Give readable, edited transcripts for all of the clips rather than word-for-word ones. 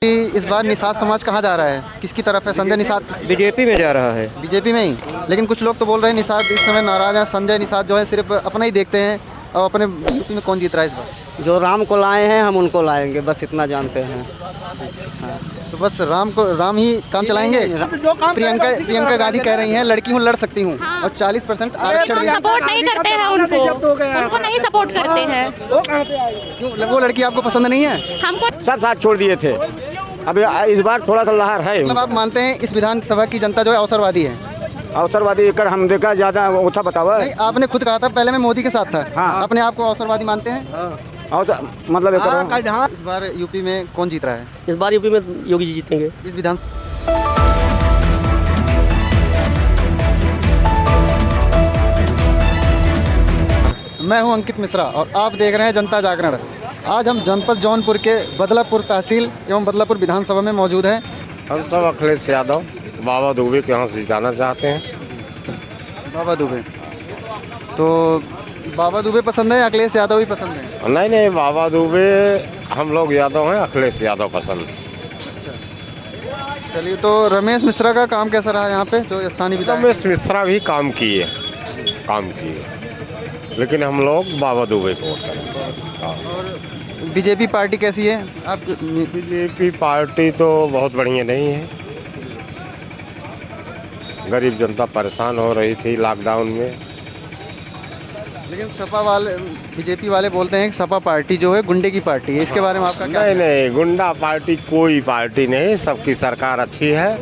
इस बार निषाद समाज कहाँ जा रहा है, किसकी तरफ है? संजय निषाद बीजेपी में जा रहा है। बीजेपी में ही, लेकिन कुछ लोग तो बोल रहे हैं निषाद इस समय नाराज हैं। संजय निषाद जो है सिर्फ अपना ही देखते हैं और अपने यूपी में कौन जीत रहा है इस बार? जो राम को लाए हैं हम उनको लाएंगे, बस इतना जानते हैं। तो बस राम ही काम चलाएंगे। प्रियंका गांधी कह रही हैं लड़की हूँ लड़ सकती हूँ, और 40% आरक्षण सपोर्ट नहीं करते हैं उनको नहीं सपोर्ट करते हैं। क्यों? वो लड़की आपको पसंद नहीं है? हमको सब साथ छोड़ दिए थे, अभी इस बार थोड़ा सा लहर है। मतलब आप मानते हैं इस विधानसभा की जनता जो है अवसरवादी है? अवसरवादी कर हम देखा ज़्यादा वो था, बताओ। नहीं, आपने खुद कहा था पहले मैं मोदी के साथ था। हाँ। अपने आप को अवसरवादी मानते हैं? मतलब इस बार यूपी में कौन जीत रहा है? इस बार यूपी में योगी जी जीतेंगे। इस विधान मैं हूं अंकित मिश्रा और आप देख रहे हैं जनता जागरण। आज हम जनपद जौनपुर के बदलापुर तहसील एवं बदलापुर विधानसभा में मौजूद हैं। हम सब अखिलेश यादव बाबा दुबे के यहाँ से जाना चाहते हैं। बाबा दुबे, तो बाबा दुबे पसंद है, अखिलेश यादव भी पसंद है? नहीं, बाबा दुबे हम लोग यादव हैं, अखिलेश यादव पसंद। चलिए, तो रमेश मिश्रा का काम कैसा रहा यहाँ पे, जो स्थानीय विधायक? रमेश मिश्रा भी काम किए, लेकिन हम लोग बाबा दुबे को वोट करेंगे। और बीजेपी पार्टी कैसी है? आप बीजेपी पार्टी तो बहुत बढ़िया नहीं है। गरीब जनता परेशान हो रही थी लॉकडाउन में। लेकिन सपा वाले, बीजेपी वाले बोलते हैं कि सपा पार्टी जो है गुंडे की पार्टी है, इसके बारे में आपका क्या? नहीं, गुंडा पार्टी कोई पार्टी नहीं, सबकी सरकार अच्छी है।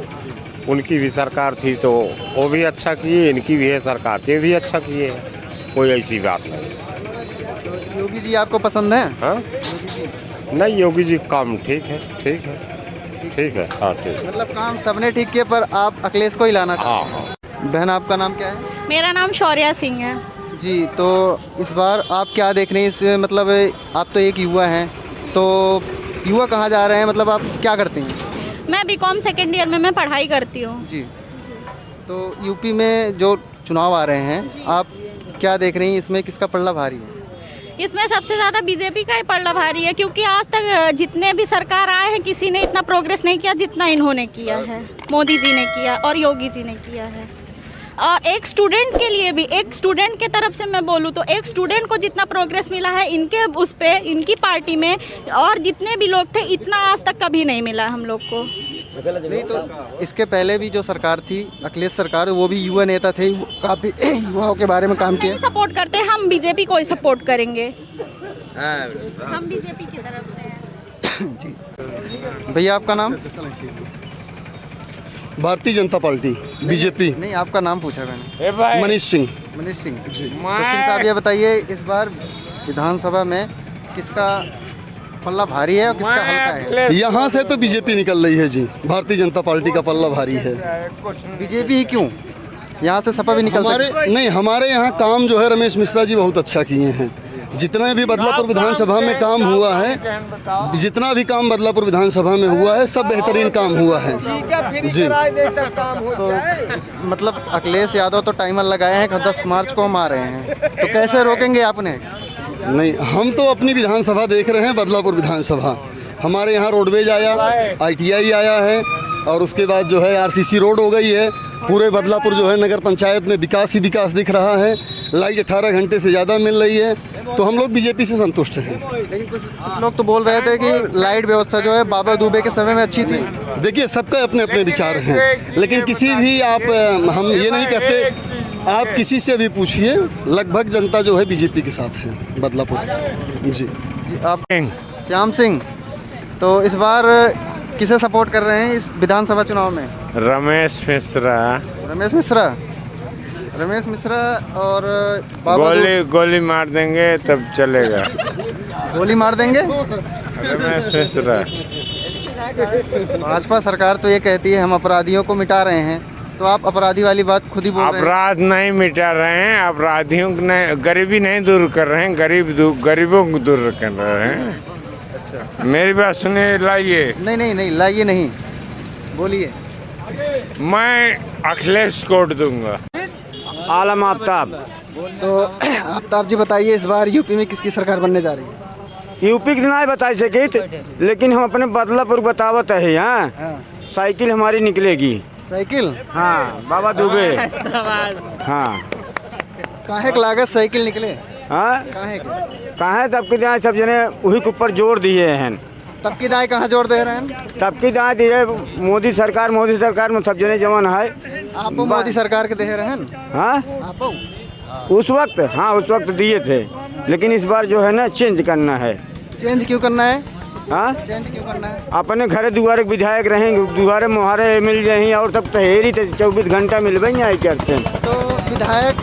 उनकी भी सरकार थी तो वो भी अच्छा किए, इनकी भी है सरकार ये भी अच्छा किए, कोई ऐसी बात नहीं। तो योगी जी आपको पसंद है? हाँ, नहीं, योगी जी काम ठीक है। हाँ, ठीक। मतलब काम सबने ठीक किया, पर आप अखिलेश को ही लाना चाहते हैं? हाँ। बहन, आपका नाम क्या है? मेरा नाम शौर्या सिंह है जी। तो इस बार आप क्या देख रहे हैं इस, मतलब आप तो एक युवा हैं, तो युवा कहाँ जा रहे हैं, मतलब आप क्या करते हैं? मैं बीकॉम सेकेंड ईयर में मैं पढ़ाई करती हूँ जी। तो यूपी में जो चुनाव आ रहे हैं, आप क्या देख रही हैं इसमें, किसका पलड़ा भारी है? इसमें सबसे ज़्यादा बीजेपी का ही पलड़ा भारी है, क्योंकि आज तक जितने भी सरकार आए हैं किसी ने इतना प्रोग्रेस नहीं किया जितना इन्होंने किया है। मोदी जी ने किया और योगी जी ने किया है। और एक स्टूडेंट के लिए भी, एक स्टूडेंट के तरफ से मैं बोलूँ तो एक स्टूडेंट को जितना प्रोग्रेस मिला है इनके उस पे, इनकी पार्टी में और जितने भी लोग थे, इतना आज तक कभी नहीं मिला हम लोग को। नहीं, तो इसके पहले भी जो सरकार थी, अखिलेश सरकार, वो भी युवा नेता थे, काफ़ी युवाओं के बारे में काम किया। नहीं सपोर्ट करते, हम बीजेपी को ही सपोर्ट करेंगे। हम बीजेपी की तरफ से हैं। जी। भैया, आपका नाम? Bharatiya Janata party, BJP. नहीं, आपका नाम पूछा मैंने। मनीष सिंह। मनीष सिंह जी। तो सिंह साहब, ये बताइए इस बार विधानसभा में किसका पल्ला भारी है और किसका हल्का है? यहाँ से तो बीजेपी निकल रही है जी, भारतीय जनता पार्टी का पल्ला भारी है। बीजेपी ही क्यों? यहाँ से सपा भी निकल हमारे यहाँ काम जो है रमेश मिश्रा जी बहुत अच्छा किए हैं। जितना भी बदलापुर विधानसभा में काम हुआ है, जितना भी काम बदलापुर विधानसभा में हुआ है, सब बेहतरीन काम हुआ है जी। तो मतलब अखिलेश यादव तो टाइमर लगाए हैं कि 10 मार्च को हम आ रहे हैं, तो कैसे रोकेंगे आपने? नहीं, हम तो अपनी विधानसभा देख रहे हैं, बदलापुर विधानसभा। हमारे यहाँ रोडवेज आया, ITI आया है, और उसके बाद जो है RCC रोड हो गई है। पूरे बदलापुर जो है नगर पंचायत में विकास ही विकास दिख रहा है। लाइट 18 घंटे से ज़्यादा मिल रही है, तो हम लोग बीजेपी से संतुष्ट हैं। लेकिन कुछ लोग तो बोल रहे थे कि लाइट व्यवस्था जो है बाबा दुबे के समय में अच्छी थी। देखिए, सबका अपने अपने विचार हैं, लेकिन किसी भी हम ये नहीं कहते, आप किसी से भी पूछिए, लगभग जनता जो है बीजेपी के साथ है बदलापुर जी। आप श्याम सिंह, तो इस बार किसे सपोर्ट कर रहे हैं इस विधानसभा चुनाव में? रमेश मिश्रा। रमेश मिश्रा और बाबा गोली मार देंगे तब चलेगा। गोली मार देंगे? रमेश मिश्रा। भाजपा सरकार तो ये कहती है हम अपराधियों को मिटा रहे हैं, तो आप अपराधी वाली बात खुद ही बोल रहे हैं। अपराध नहीं मिटा रहे हैं, अपराधियों को गरीबी नहीं दूर कर रहे हैं, गरीबों को दूर कर रहे हैं। अच्छा, मेरी बात सुनिए, लाइए। नहीं, लाइए नहीं, बोलिए। मैं अखिलेश को वोट दूंगा। आलम आफ्ताब। तो आफ्ताब जी बताइए, इस बार यूपी में किसकी सरकार बनने जा रही है? यूपी के नहीं बता सके, लेकिन हम अपने बदलापुर बतावत है। यहाँ हाँ। साइकिल हमारी निकलेगी। साइकिल हाँ बाबा दुबे। हाँ काहे के लागत साइकिल निकले? हाँ काहे के? कहाँ तब के दाएँ सब जने वही के ऊपर जोर दिए हैं। तब की दाएँ कहाँ जोड़ दे रहे हैं? तब की दाएँ दिए मोदी सरकार में सब जने जवान है। आप मोदी सरकार के दे रहे हैं? हाँ आप उस वक्त दिए थे, लेकिन इस बार जो है ना चेंज करना है। चेंज क्यों करना है? हाँ चेंज क्यों करना है? अपने घरे दुआरे विधायक रहेंगे, दुआरे मुहारे मिल जाएंगे और तब तहेरी 24 घंटा मिलवे आई करते हैं। तो विधायक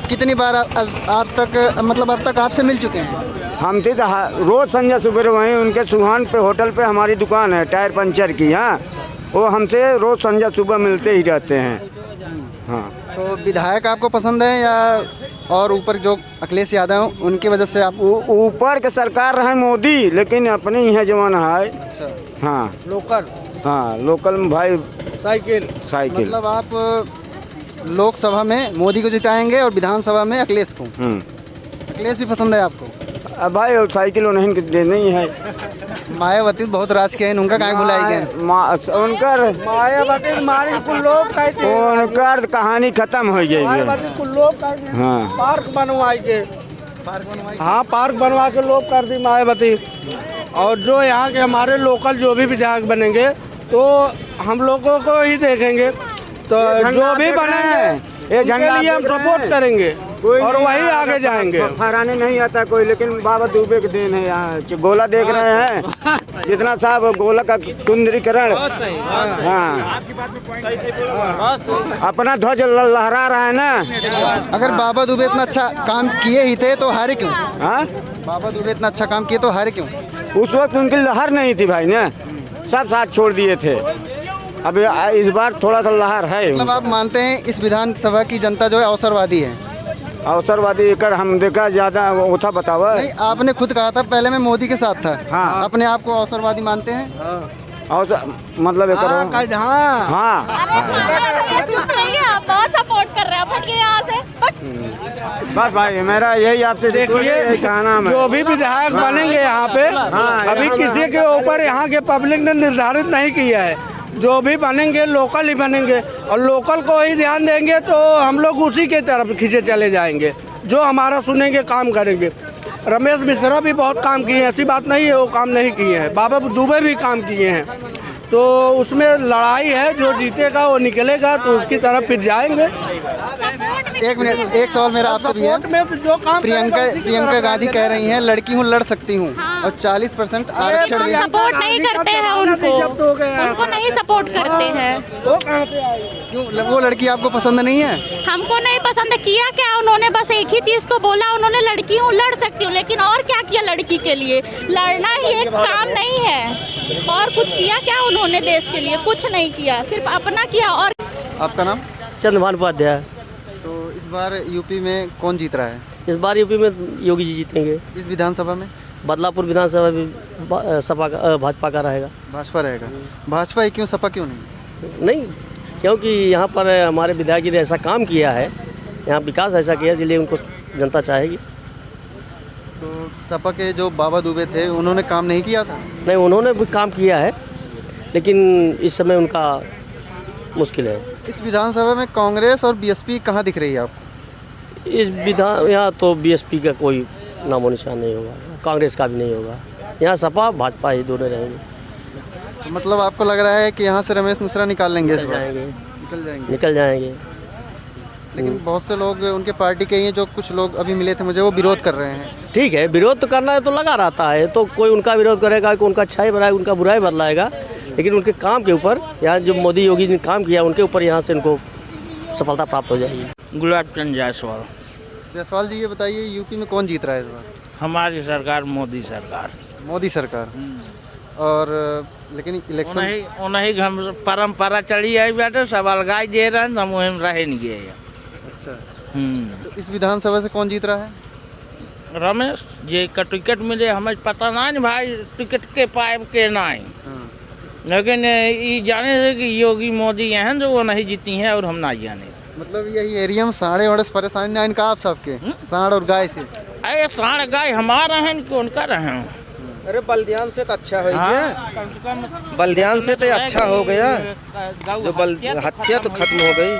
कितनी बार आप तक मतलब अब तक आपसे मिल चुके हैं? हम थे रोज संजय सुबह वहीं उनके सुहान पे होटल पे हमारी दुकान है टायर पंचर की। हाँ वो हमसे रोज संजय सुबह मिलते ही रहते हैं। हाँ तो विधायक आपको पसंद है या और ऊपर जो अखिलेश यादव उनकी वजह से आप? ऊपर के सरकार रहे मोदी, लेकिन अपने यहाँ जमाना है। अच्छा। हाँ लोकल। हाँ लोकल में भाई साइकिल। मतलब आप लोकसभा में मोदी को जिताएंगे और विधानसभा में अखिलेश को? अखिलेश भी पसंद है आपको? अब भाई और साइकिल उन्हें देना ही है। मायावती बहुत राज के हैं, उनका काहे बुलाई गए? उनकर मायावती मारी कुल लोग कहते हैं, उनकर कहानी खत्म हो गई है। मायावती कुल लोग कहते हैं। हाँ पार्क बनवाई के, हाँ पार्क बनवा के लोग कर दी मायावती। और जो यहाँ के हमारे लोकल जो भी विधायक बनेंगे तो हम लोगों को ही देखेंगे, तो जो भी बनेंगे उनके लिए हम सपोर्ट करेंगे और वही आगे जाएंगे। फहराने नहीं आता कोई, लेकिन बाबा दुबे के दिन है। यहाँ गोला देख रहे हैं, जितना साहब गोला का कुंदरीकरण। हाँ अपना ध्वज लहरा रहा है ना। अगर बाबा दुबे इतना अच्छा काम किए ही थे तो हारे क्यों? हाँ बाबा दुबे इतना अच्छा काम किए तो हारे क्यों? उस वक्त उनकी लहर नहीं थी भाई ना, सब साथ छोड़ दिए थे। अब इस बार थोड़ा सा लहर है। मतलब आप मानते हैं इस विधानसभा की जनता जो है अवसरवादी है? अवसरवादी कर हम देखा ज्यादा वो था बतावा। नहीं, आपने खुद कहा था पहले मैं मोदी के साथ था। हाँ। अपने आप को अवसरवादी मानते हैं? मतलब एक हाँ आप बहुत सपोर्ट कर रहे हैं, फटिए यहाँ से। बस भाई मेरा यही आपसे देखिए, कहना है। जो भी विधायक बनेंगे यहाँ पे, अभी किसी के ऊपर यहाँ के पब्लिक ने निर्धारित नहीं किया है। जो भी बनेंगे लोकल ही बनेंगे और लोकल को ही ध्यान देंगे तो हम लोग उसी के तरफ खींचे चले जाएंगे। जो हमारा सुनेंगे काम करेंगे। रमेश मिश्रा भी बहुत काम किए हैं, ऐसी बात नहीं है वो काम नहीं किए हैं। बाबा दुबे भी काम किए हैं, तो उसमें लड़ाई है, जो जीतेगा वो निकलेगा तो उसकी तरफ फिर जाएंगे। एक मिनट, एक सवाल मेरा आपसे भी है। में तो जो काम प्रियंका गांधी कह रही हैं लड़की हूँ लड़ सकती हूँ और 40% आरक्षण भी। सपोर्ट नहीं करते हैं उनको नहीं सपोर्ट करते हैं। वो कहाँ पे आए? क्यों वो लड़की आपको पसंद नहीं है? हमको नहीं पसंद है। किया क्या उन्होंने? बस एक ही चीज तो बोला उन्होंने, लड़की हूँ लड़ सकती हूँ, लेकिन और क्या किया लड़की के लिए? लड़ना ही एक काम नहीं है। और कुछ किया क्या उन्होंने देश के लिए? कुछ नहीं किया, सिर्फ अपना किया। और आपका नाम? चंद्रभान उपाध्याय। तो इस बार यूपी में कौन जीत रहा है? इस बार यूपी में योगी जी जीतेंगे। इस विधानसभा में? बदलापुर विधानसभा भी सपा का भाजपा का रहेगा। भाजपा रहेगा? भाजपा ही क्यों, सपा क्यों नहीं? नहीं, क्योंकि यहाँ पर हमारे विधायक जी ने ऐसा काम किया है, यहाँ विकास ऐसा किया इसलिए उनको जनता चाहेगी। तो सपा के जो बाबा दुबे थे उन्होंने काम नहीं किया था? नहीं, उन्होंने भी काम किया है, लेकिन इस समय उनका मुश्किल है। इस विधानसभा में कांग्रेस और बीएसपी कहाँ दिख रही है आपको? इस यहाँ तो बीएसपी का कोई नामो निशान नहीं होगा, कांग्रेस का भी नहीं होगा। यहाँ सपा भाजपा ही दोनों रहेंगे। तो मतलब आपको लग रहा है कि यहाँ से रमेश मिश्रा निकाल लेंगे? निकल जाएंगे। लेकिन बहुत से लोग उनके पार्टी के ही हैं, जो कुछ लोग अभी मिले थे मुझे, वो विरोध कर रहे हैं। ठीक है, विरोध तो करना है तो लगा रहता है, तो कोई उनका विरोध करेगा, कोई उनका अच्छाई बनाएगा, उनका बुराई बदलाएगा, लेकिन उनके काम के ऊपर यहाँ जो मोदी योगी ने काम किया उनके ऊपर यहाँ से उनको सफलता प्राप्त हो जाएगी। गुलाब चंद जायसवाल। जायसवाल जी, ये बताइए यूपी में कौन जीत रहा है इस बार? हमारी सरकार मोदी सरकार। मोदी सरकार। और लेकिन इलेक्शन उन्हीं हम परंपरा चली आई बैठे, सवाल गाय दे रहे हैं, हम वहीं रह नहीं गए। अच्छा। तो इस विधानसभा से कौन जीत रहा है? रमेश जी का टिकट मिले हमें पता नहीं भाई, टिकट के पाइप के नहीं, लेकिन ये जाने से कि योगी मोदी यहाँ जो वो नहीं जीती हैं और हम ना जाने। मतलब यही एरिया में साढ़े बड़े परेशानी ना इनका आप सबके साढ़ और गाय से? अरे साढ़ गाय हमारा है कि उनका रहे? अरे बलिदान से तो अच्छा हो गया, बलिदान से तो अच्छा हो गया, जो हत्या तो खत्म हो गई।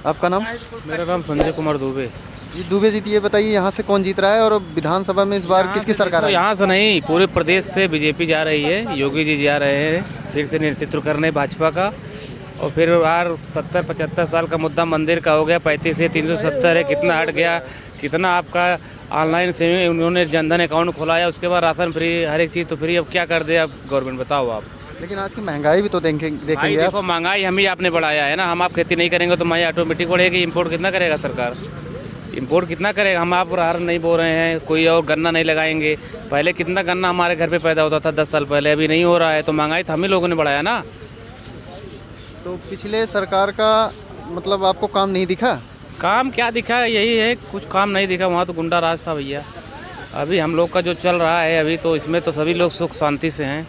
आपका नाम? मेरा नाम संजय कुमार दुबे। जी दुबे जी, ये बताइए यहाँ से कौन जीत रहा है और विधानसभा में इस बार किसकी सरकार है? यहाँ से नहीं, पूरे प्रदेश से बीजेपी जा रही है, योगी जी जा रहे हैं फिर से नेतृत्व करने भाजपा का। और फिर यार 70-75 साल का मुद्दा मंदिर का हो गया, 35 से 370 है, कितना हट गया, कितना आपका ऑनलाइन से उन्होंने जनधन अकाउंट खोलाया, उसके बाद राशन फ्री, हर एक चीज़ तो फ्री। अब क्या कर दे अब गवर्नमेंट, बताओ आप। लेकिन आज की महंगाई भी तो देखेंगे आप। देखो महंगाई हम ही आपने बढ़ाया है ना, हम आप खेती नहीं करेंगे तो महंगाई ऑटोमेटिक बढ़ेगी। इम्पोर्ट कितना करेगा सरकार, इम्पोर्ट कितना करेगा? हम आप राहर नहीं बोल रहे हैं, कोई और गन्ना नहीं लगाएंगे। पहले कितना गन्ना हमारे घर पे पैदा होता था 10 साल पहले, अभी नहीं हो रहा है। तो महंगाई तो हम ही लोगों ने बढ़ाया ना। तो पिछले सरकार का मतलब आपको काम नहीं दिखा? काम क्या दिखा, यही है, कुछ काम नहीं दिखा। वहाँ तो गुंडा राज था भैया। अभी हम लोग का जो चल रहा है अभी, तो इसमें तो सभी लोग सुख शांति से हैं।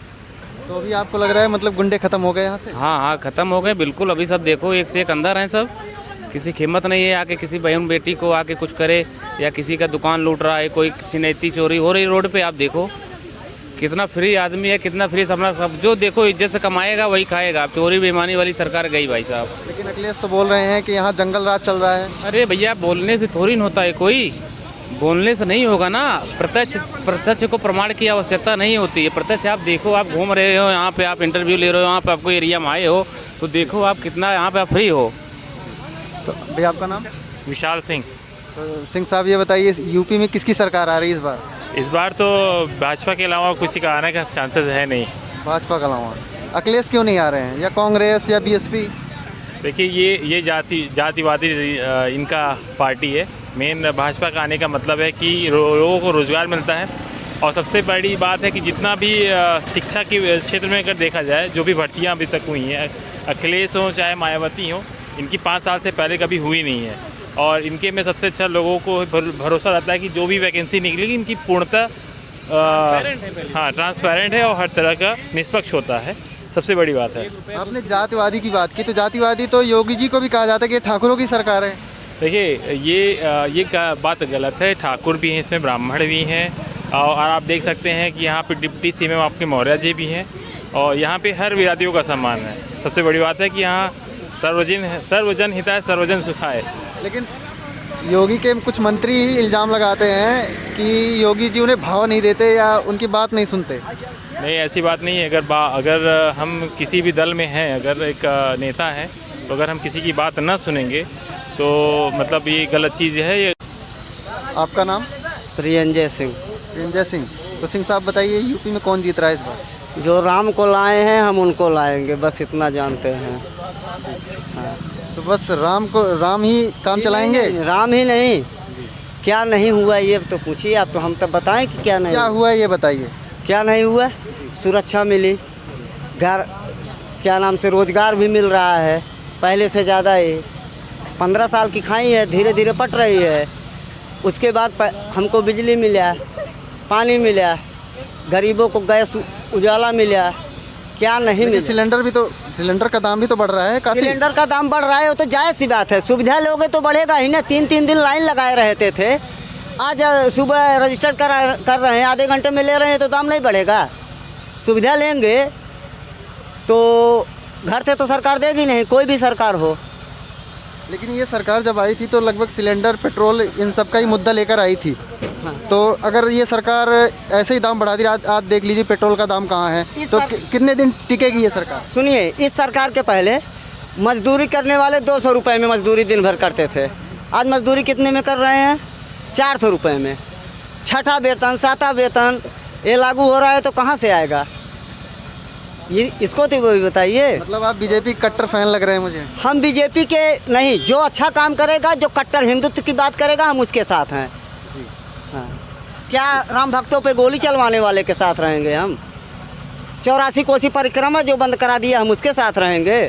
तो अभी आपको लग रहा है मतलब गुंडे खत्म हो गए यहाँ से? हाँ हाँ, खत्म हो गए बिल्कुल। अभी सब देखो एक से एक अंदर हैं सब, किसी की हिम्मत नहीं है आके किसी बहन बेटी को आके कुछ करे, या किसी का दुकान लूट रहा है, कोई छिनैती चोरी हो रही रोड पे। आप देखो कितना फ्री आदमी है, कितना फ्री सब जो देखो इज्जत से कमाएगा वही खाएगा। चोरी बेईमानी वाली सरकार गई भाई साहब। लेकिन अखिलेश तो बोल रहे हैं कि यहाँ जंगल राज चल रहा है। अरे भैया बोलने से थोड़ी न होता है, कोई बोलने से नहीं होगा ना। प्रत्यक्ष को प्रमाण की आवश्यकता नहीं होती है। प्रत्यक्ष आप देखो, आप घूम रहे हो यहाँ पे, आप इंटरव्यू ले रहे हो यहाँ पे, आपको एरिया में आए हो तो देखो आप कितना यहाँ पे आप फ्री हो। तो भैया आपका नाम? विशाल सिंह। तो सिंह साहब ये बताइए यूपी में किसकी सरकार आ रही है इस बार? इस बार तो भाजपा के अलावा किसी का आने का चांसेस है नहीं। भाजपा के अलावा अखिलेश क्यों नहीं आ रहे हैं, या कांग्रेस या बीएसपी? देखिए ये जातिवादी इनका पार्टी है। मेन भाजपा का आने का मतलब है कि लोगों को रोज़गार मिलता है। और सबसे बड़ी बात है कि जितना भी शिक्षा के क्षेत्र में अगर देखा जाए, जो भी भर्तियाँ अभी तक हुई हैं, अखिलेश हो चाहे मायावती हो, इनकी 5 साल से पहले कभी हुई नहीं है। और इनके में सबसे अच्छा लोगों को भरोसा रहता है कि जो भी वैकेंसी निकलेगी इनकी पूर्णतः हाँ ट्रांसपेरेंट है और हर तरह का निष्पक्ष होता है। सबसे बड़ी बात है। आपने जातिवादी की बात की, तो जातिवादी तो योगी जी को भी कहा जाता है कि ठाकुरों की सरकार है। देखिए ये बात गलत है। ठाकुर भी हैं इसमें, ब्राह्मण भी हैं, और आप देख सकते हैं कि यहाँ पे डिप्टी सीएम आपके मौर्य जी भी हैं, और यहाँ पे हर विरादियों का सम्मान है। सबसे बड़ी बात है कि यहाँ सर्वजन हिताय सर्वजन सुखाय। लेकिन योगी के कुछ मंत्री ही इल्ज़ाम लगाते हैं कि योगी जी उन्हें भाव नहीं देते या उनकी बात नहीं सुनते। नहीं, ऐसी बात नहीं है। अगर हम किसी भी दल में हैं, अगर एक नेता है, तो अगर हम किसी की बात ना सुनेंगे तो मतलब ये गलत चीज़ है। ये आपका नाम? प्रियंजय सिंह। प्रियंजय सिंह। तो सिंह साहब बताइए यूपी में कौन जीत रहा है इस बार? जो राम को लाए हैं हम उनको लाएंगे, बस इतना जानते हैं। हाँ। तो बस राम ही काम चलाएंगे? राम ही नहीं, क्या नहीं हुआ ये तो पूछिए आप, तो हम तब बताएं कि क्या नहीं क्या हुआ ये बताइए। क्या नहीं हुआ? सुरक्षा मिली, घर क्या नाम से रोजगार भी मिल रहा है पहले से ज़्यादा ही। 15 साल की खाई है, धीरे धीरे पट रही है। उसके बाद हमको बिजली मिला, पानी मिला, गरीबों को गैस उजाला मिला, क्या नहीं मिला। सिलेंडर का दाम भी तो बढ़ रहा है काफ़ी। सिलेंडर का दाम बढ़ रहा है, वो तो जायज़ सी बात है। सुविधा लोगे तो बढ़ेगा ही ना। 3-3 दिन लाइन लगाए रहते थे, आज सुबह रजिस्टर कर रहे हैं, आधे घंटे में ले रहे हैं, तो दाम नहीं बढ़ेगा। सुविधा लेंगे तो घर से तो सरकार देगी नहीं, कोई भी सरकार हो। लेकिन ये सरकार जब आई थी तो लगभग सिलेंडर, पेट्रोल, इन सब का ही मुद्दा लेकर आई थी। हाँ। तो अगर ये सरकार ऐसे ही दाम बढ़ा दी, आज देख लीजिए पेट्रोल का दाम कहाँ है, तो कितने दिन टिकेगी ये सरकार? सुनिए, इस सरकार के पहले मजदूरी करने वाले 200 रुपये में मजदूरी दिन भर करते थे। आज मजदूरी कितने में कर रहे हैं? 400 रुपये में। 6ठा वेतन, 7वां वेतन ये लागू हो रहा है, तो कहाँ से आएगा ये? इसको तो वही बताइए। मतलब आप बीजेपी कट्टर फैन लग रहे हैं मुझे। हम बीजेपी के नहीं, जो अच्छा काम करेगा, जो कट्टर हिंदुत्व की बात करेगा, हम उसके साथ हैं। हाँ। क्या राम भक्तों पे गोली चलवाने वाले के साथ रहेंगे हम? 84 कोसी परिक्रमा जो बंद करा दिया, हम उसके साथ रहेंगे?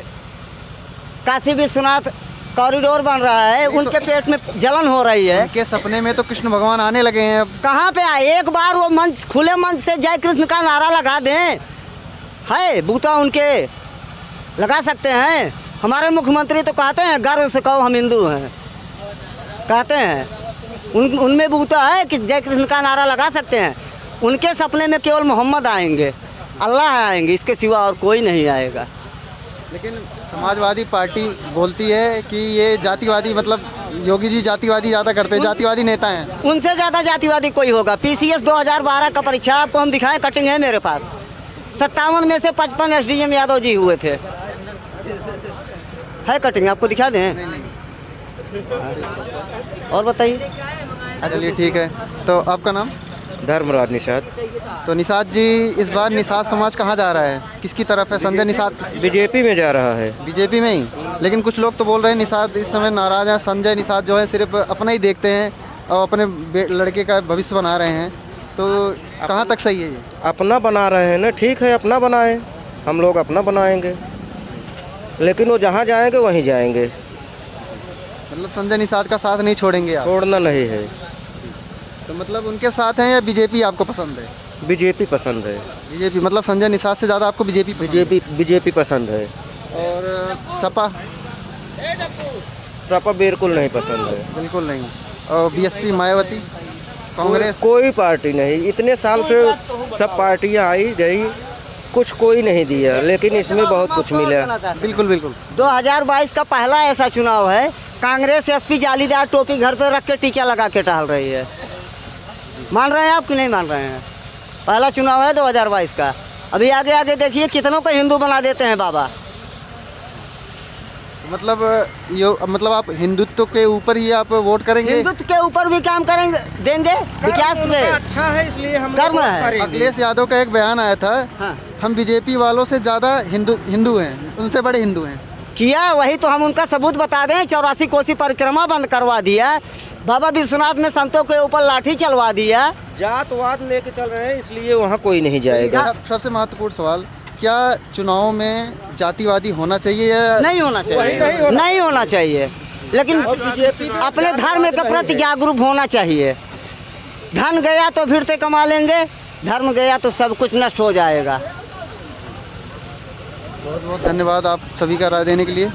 काशी विश्वनाथ कॉरिडोर बन रहा है, उनके पेट में जलन हो रही है। उनके सपने में तो कृष्ण भगवान आने लगे हैं। अब कहाँ पे आए? एक बार वो मंच, खुले मंच से जय कृष्ण का नारा लगा दें, है बूता उनके लगा सकते हैं। हमारे मुख्यमंत्री तो कहते हैं गर्व से कहो हम हिंदू हैं, कहते हैं। उनमें बूता है कि जय कृष्ण का नारा लगा सकते हैं। उनके सपने में केवल मोहम्मद आएंगे, अल्लाह आएंगे, इसके सिवा और कोई नहीं आएगा। लेकिन समाजवादी पार्टी बोलती है कि ये जातिवादी, मतलब योगी जी जातिवादी ज़्यादा करते हैं, जातिवादी नेता हैं। उनसे ज़्यादा जातिवादी कोई होगा। PCS 2012 का परीक्षा आपको हम दिखाएं, कटिंग है मेरे पास। 57 में से 55 SDM यादव जी हुए थे। है कटिंग, आपको दिखा दें? और बताइए। चलिए ठीक है। तो आपका नाम? धर्मराज निषाद। तो निषाद जी, इस बार निषाद समाज कहाँ जा रहा है, किसकी तरफ है? संजय निषाद बीजेपी में जा रहा है। बीजेपी में ही? लेकिन कुछ लोग तो बोल रहे हैं निषाद इस समय नाराज हैं। संजय निषाद जो है सिर्फ अपना ही देखते हैं और अपने लड़के का भविष्य बना रहे हैं। तो कहाँ तक सही है ये? अपना बना रहे हैं ना, ठीक है, अपना बनाएं, हम लोग अपना बनाएंगे, लेकिन वो जहाँ जाएंगे वहीं जाएंगे। मतलब संजय निषाद का साथ नहीं छोड़ेंगे आप? छोड़ना नहीं है। तो मतलब उनके साथ हैं या बीजेपी आपको पसंद है? बीजेपी पसंद है। बीजेपी, मतलब संजय निषाद से ज़्यादा आपको बीजेपी पसंद है। और सपा? सपा बिल्कुल नहीं पसंद है। बिल्कुल नहीं। और BSP, मायावती, कांग्रेस? कोई पार्टी नहीं। इतने साल से सब पार्टियां आई गई, कुछ कोई नहीं दिया, लेकिन इसमें बहुत कुछ मिला। बिल्कुल बिल्कुल। 2022 का पहला ऐसा चुनाव है, कांग्रेस SP जालीदार टोपी घर पे रख के टीका लगा के टहल रही है। मान रहे हैं आप कि नहीं मान रहे हैं? पहला चुनाव है 2022 का। अभी आगे आगे देखिए कितनों को हिंदू बना देते हैं बाबा। मतलब आप हिंदुत्व के ऊपर ही आप वोट करेंगे? हिंदुत्व के ऊपर भी काम करेंगे, देंगे विकास में। अच्छा है, इसलिए हम कर्म है। अखिलेश यादव का एक बयान आया था, हाँ। हम बीजेपी वालों से ज़्यादा हिंदू हैं, उनसे बड़े हिंदू हैं। किया वही तो हम उनका सबूत बता दें। 84 कोसी परिक्रमा बंद करवा दिया, बाबा विश्वनाथ में संतों के ऊपर लाठी चलवा दिया। जातवाद लेके चल रहे हैं, इसलिए वहाँ कोई नहीं जाएगा। सबसे महत्वपूर्ण सवाल, क्या चुनाव में जातिवादी होना चाहिए या नहीं होना चाहिए? नहीं होना चाहिए, लेकिन अपने धर्म के प्रति जागरूक होना चाहिए। धन गया तो फिर से कमा लेंगे, धर्म गया तो सब कुछ नष्ट हो जाएगा। बहुत बहुत धन्यवाद आप सभी का राय देने के लिए।